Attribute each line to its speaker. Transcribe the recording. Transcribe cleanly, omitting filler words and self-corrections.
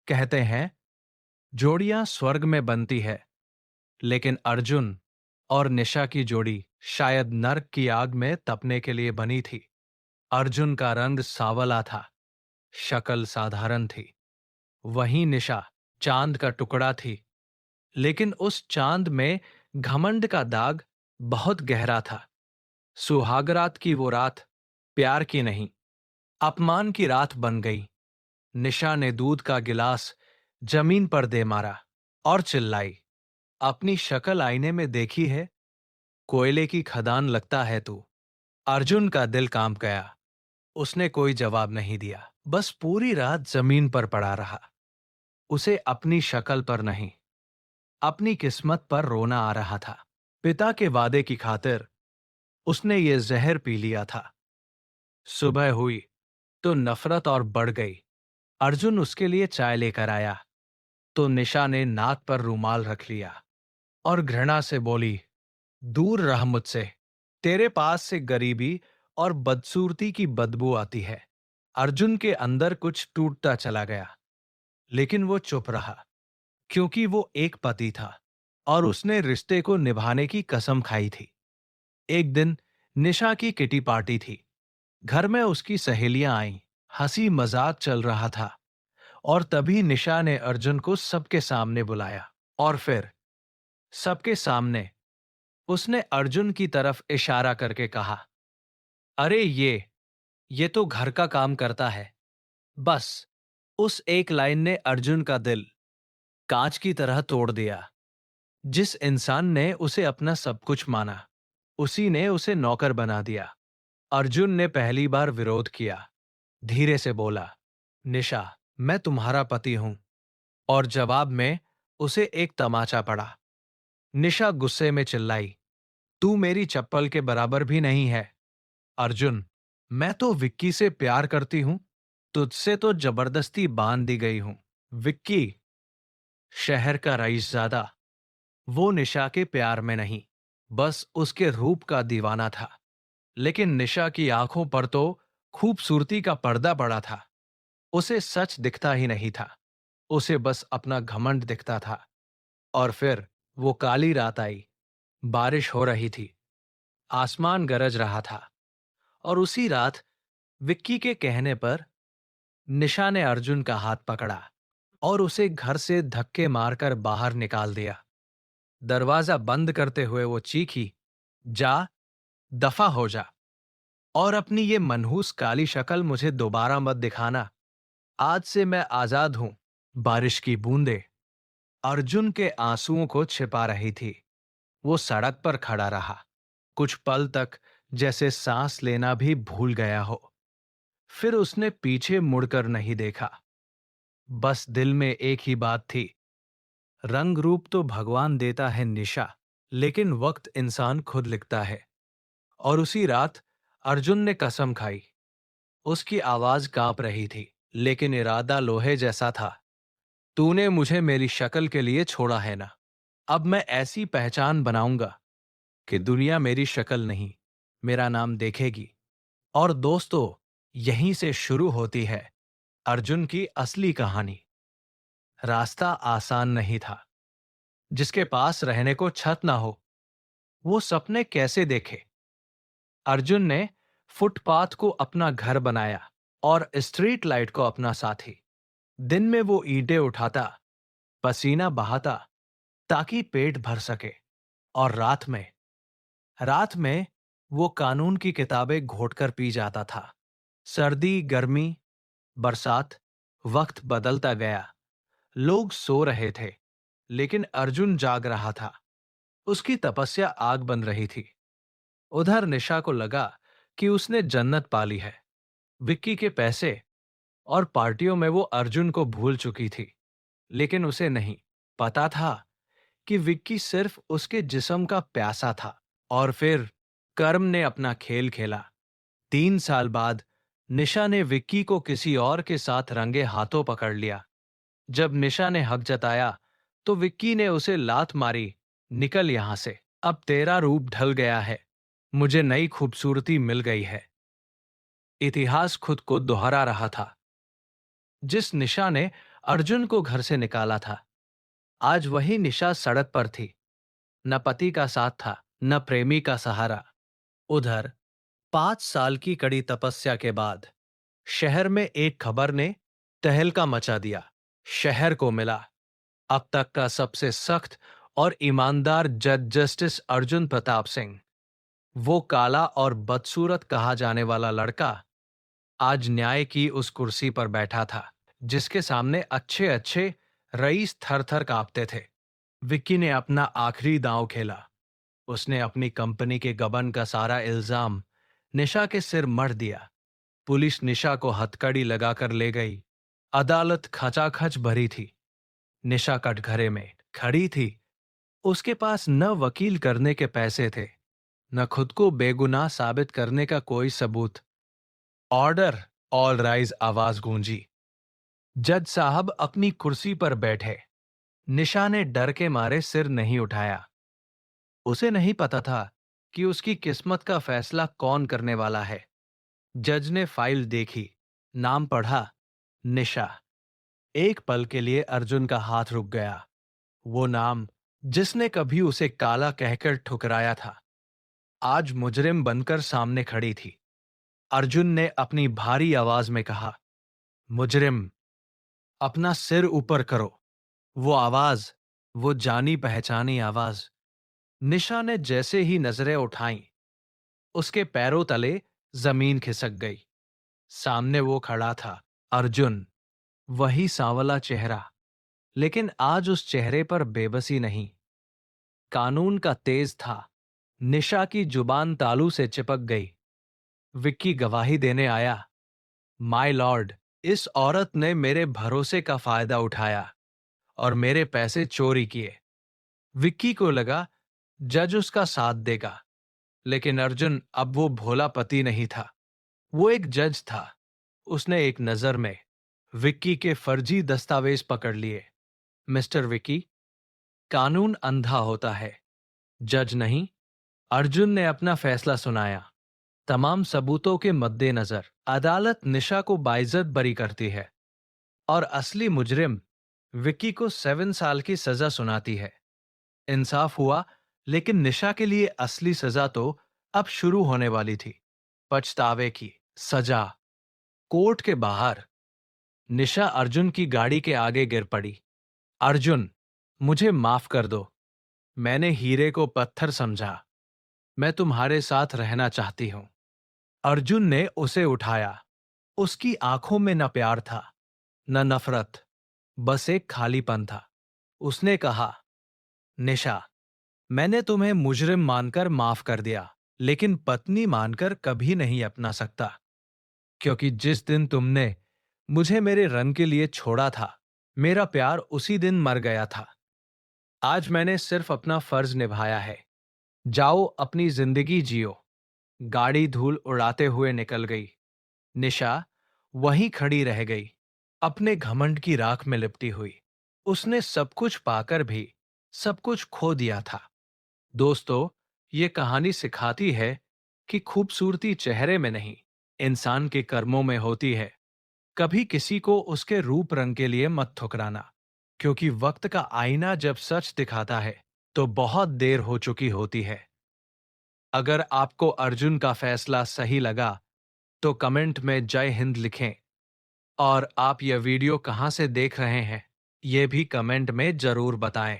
Speaker 1: कहते हैं जोड़ियां स्वर्ग में बनती है, लेकिन अर्जुन और निशा की जोड़ी शायद नर्क की आग में तपने के लिए बनी थी। अर्जुन का रंग सांवला था, शक्ल साधारण थी। वहीं निशा चांद का टुकड़ा थी, लेकिन उस चांद में घमंड का दाग बहुत गहरा था। सुहागरात की वो रात प्यार की नहीं, अपमान की रात बन गई। निशा ने दूध का गिलास जमीन पर दे मारा और चिल्लाई, अपनी शक्ल आईने में देखी है? कोयले की खदान लगता है तू। अर्जुन का दिल कांप गया। उसने कोई जवाब नहीं दिया, बस पूरी रात जमीन पर पड़ा रहा। उसे अपनी शक्ल पर नहीं, अपनी किस्मत पर रोना आ रहा था। पिता के वादे की खातिर उसने ये जहर पी लिया था। सुबह हुई तो नफरत और बढ़ गई। अर्जुन उसके लिए चाय लेकर आया तो निशा ने नाक पर रूमाल रख लिया और घृणा से बोली, दूर रह मुझसे। तेरे पास से गरीबी और बदसूरती की बदबू आती है। अर्जुन के अंदर कुछ टूटता चला गया, लेकिन वो चुप रहा, क्योंकि वो एक पति था और उसने रिश्ते को निभाने की कसम खाई थी। एक दिन निशा की किटी पार्टी थी। घर में उसकी सहेलियां आईं, हंसी मजाक चल रहा था और तभी निशा ने अर्जुन को सबके सामने बुलाया और फिर सबके सामने उसने अर्जुन की तरफ इशारा करके कहा, अरे ये तो घर का काम करता है। बस उस एक लाइन ने अर्जुन का दिल कांच की तरह तोड़ दिया। जिस इंसान ने उसे अपना सब कुछ माना, उसी ने उसे नौकर बना दिया। अर्जुन ने पहली बार विरोध किया, धीरे से बोला, निशा, मैं तुम्हारा पति हूं। और जवाब में उसे एक तमाचा पड़ा। निशा गुस्से में चिल्लाई, तू मेरी चप्पल के बराबर भी नहीं है। अर्जुन, मैं तो विक्की से प्यार करती हूं, तुझसे तो जबरदस्ती बांध दी गई हूं। विक्की, शहर का रईसजादा, वो निशा के प्यार में नहीं, बस उसके रूप का दीवाना था। लेकिन निशा की आंखों पर तो खूबसूरती का पर्दा पड़ा था। उसे सच दिखता ही नहीं था, उसे बस अपना घमंड दिखता था। और फिर वो काली रात आई। बारिश हो रही थी, आसमान गरज रहा था और उसी रात विक्की के कहने पर निशा ने अर्जुन का हाथ पकड़ा और उसे घर से धक्के मारकर बाहर निकाल दिया। दरवाजा बंद करते हुए वो चीखी, जा, दफा हो जा, और अपनी ये मनहूस काली शक्ल मुझे दोबारा मत दिखाना। आज से मैं आजाद हूं। बारिश की बूंदें अर्जुन के आंसुओं को छिपा रही थी। वो सड़क पर खड़ा रहा, कुछ पल तक जैसे सांस लेना भी भूल गया हो। फिर उसने पीछे मुड़कर नहीं देखा। बस दिल में एक ही बात थी, रंग रूप तो भगवान देता है निशा, लेकिन वक्त इंसान खुद लिखता है। और उसी रात अर्जुन ने कसम खाई। उसकी आवाज कांप रही थी, लेकिन इरादा लोहे जैसा था। तूने मुझे मेरी शक्ल के लिए छोड़ा है ना, अब मैं ऐसी पहचान बनाऊंगा कि दुनिया मेरी शक्ल नहीं, मेरा नाम देखेगी। और दोस्तों, यहीं से शुरू होती है अर्जुन की असली कहानी। रास्ता आसान नहीं था। जिसके पास रहने को छत ना हो, वो सपने कैसे देखे? अर्जुन ने फुटपाथ को अपना घर बनाया और स्ट्रीट लाइट को अपना साथी। दिन में वो ईंटें उठाता, पसीना बहाता, ताकि पेट भर सके। और रात में वो कानून की किताबें घोटकर पी जाता था। सर्दी, गर्मी, बरसात, वक्त बदलता गया। लोग सो रहे थे, लेकिन अर्जुन जाग रहा था। उसकी तपस्या आग बन रही थी। उधर निशा को लगा कि उसने जन्नत पा ली है। विक्की के पैसे और पार्टियों में वो अर्जुन को भूल चुकी थी, लेकिन उसे नहीं पता था कि विक्की सिर्फ उसके जिस्म का प्यासा था। और फिर कर्म ने अपना खेल खेला। 3 साल बाद निशा ने विक्की को किसी और के साथ रंगे हाथों पकड़ लिया। जब निशा ने हक जताया तो विक्की ने उसे लात मारी, निकल यहां से, अब तेरा रूप ढल गया है, मुझे नई खूबसूरती मिल गई है। इतिहास खुद को दोहरा रहा था। जिस निशा ने अर्जुन को घर से निकाला था। आज वही निशा सड़क पर थी। न पति का साथ था, न प्रेमी का सहारा। उधर 5 साल की कड़ी तपस्या के बाद शहर में एक खबर ने तहलका मचा दिया। शहर को मिला अब तक का सबसे सख्त और ईमानदार जज जस्टिस अर्जुन प्रताप सिंह। वो काला और बदसूरत कहा जाने वाला लड़का आज न्याय की उस कुर्सी पर बैठा था जिसके सामने अच्छे अच्छे रईस थर थर कांपते थे। विक्की ने अपना आखिरी दांव खेला। उसने अपनी कंपनी के गबन का सारा इल्जाम निशा के सिर मढ़ दिया। पुलिस निशा को हथकड़ी लगाकर ले गई। अदालत खचाखच भरी थी। निशा कटघरे में खड़ी थी। उसके पास न वकील करने के पैसे थे, न खुद को बेगुनाह साबित करने का कोई सबूत। ऑर्डर! ऑल राइज आवाज गूंजी। जज साहब अपनी कुर्सी पर बैठे। निशा ने डर के मारे सिर नहीं उठाया। उसे नहीं पता था कि उसकी किस्मत का फैसला कौन करने वाला है। जज ने फाइल देखी, नाम पढ़ा, निशा। एक पल के लिए अर्जुन का हाथ रुक गया। वो नाम जिसने कभी उसे काला कहकर ठुकराया था, आज मुजरिम बनकर सामने खड़ी थी। अर्जुन ने अपनी भारी आवाज में कहा, मुजरिम, अपना सिर ऊपर करो। वो आवाज, वो जानी पहचानी आवाज। निशा ने जैसे ही नजरें उठाईं, उसके पैरों तले जमीन खिसक गई। सामने वो खड़ा था, अर्जुन। वही सांवला चेहरा, लेकिन आज उस चेहरे पर बेबसी नहीं, कानून का तेज था। निशा की जुबान तालू से चिपक गई। विक्की गवाही देने आया। माय लॉर्ड, इस औरत ने मेरे भरोसे का फायदा उठाया और मेरे पैसे चोरी किए। विक्की को लगा जज उसका साथ देगा, लेकिन अर्जुन अब वो भोला पति नहीं था। वो एक जज था। उसने एक नजर में विक्की के फर्जी दस्तावेज पकड़ लिए। मिस्टर विक्की, कानून अंधा होता है, जज नहीं। अर्जुन ने अपना फैसला सुनाया। तमाम सबूतों के मद्देनजर अदालत निशा को बाइज्जत बरी करती है और असली मुजरिम विक्की को 7 साल की सजा सुनाती है। इंसाफ हुआ, लेकिन निशा के लिए असली सजा तो अब शुरू होने वाली थी। पछतावे की सजा। कोर्ट के बाहर निशा अर्जुन की गाड़ी के आगे गिर पड़ी। अर्जुन, मुझे माफ कर दो। मैंने हीरे को पत्थर समझा। मैं तुम्हारे साथ रहना चाहती हूं। अर्जुन ने उसे उठाया। उसकी आंखों में न प्यार था, न नफरत, बस एक खालीपन था। उसने कहा, निशा, मैंने तुम्हें मुजरिम मानकर माफ कर दिया, लेकिन पत्नी मानकर कभी नहीं अपना सकता। क्योंकि जिस दिन तुमने मुझे मेरे रंग के लिए छोड़ा था, मेरा प्यार उसी दिन मर गया था। आज मैंने सिर्फ अपना फर्ज निभाया है। जाओ, अपनी जिंदगी जियो। गाड़ी धूल उड़ाते हुए निकल गई। निशा वहीं खड़ी रह गई, अपने घमंड की राख में लिपटी हुई। उसने सब कुछ पाकर भी सब कुछ खो दिया था। दोस्तों, ये कहानी सिखाती है कि खूबसूरती चेहरे में नहीं, इंसान के कर्मों में होती है। कभी किसी को उसके रूप रंग के लिए मत ठुकराना, क्योंकि वक्त का आईना जब सच दिखाता है तो बहुत देर हो चुकी होती है। अगर आपको अर्जुन का फैसला सही लगा तो कमेंट में जय हिंद लिखें, और आप यह वीडियो कहां से देख रहे हैं, यह भी कमेंट में जरूर बताएं।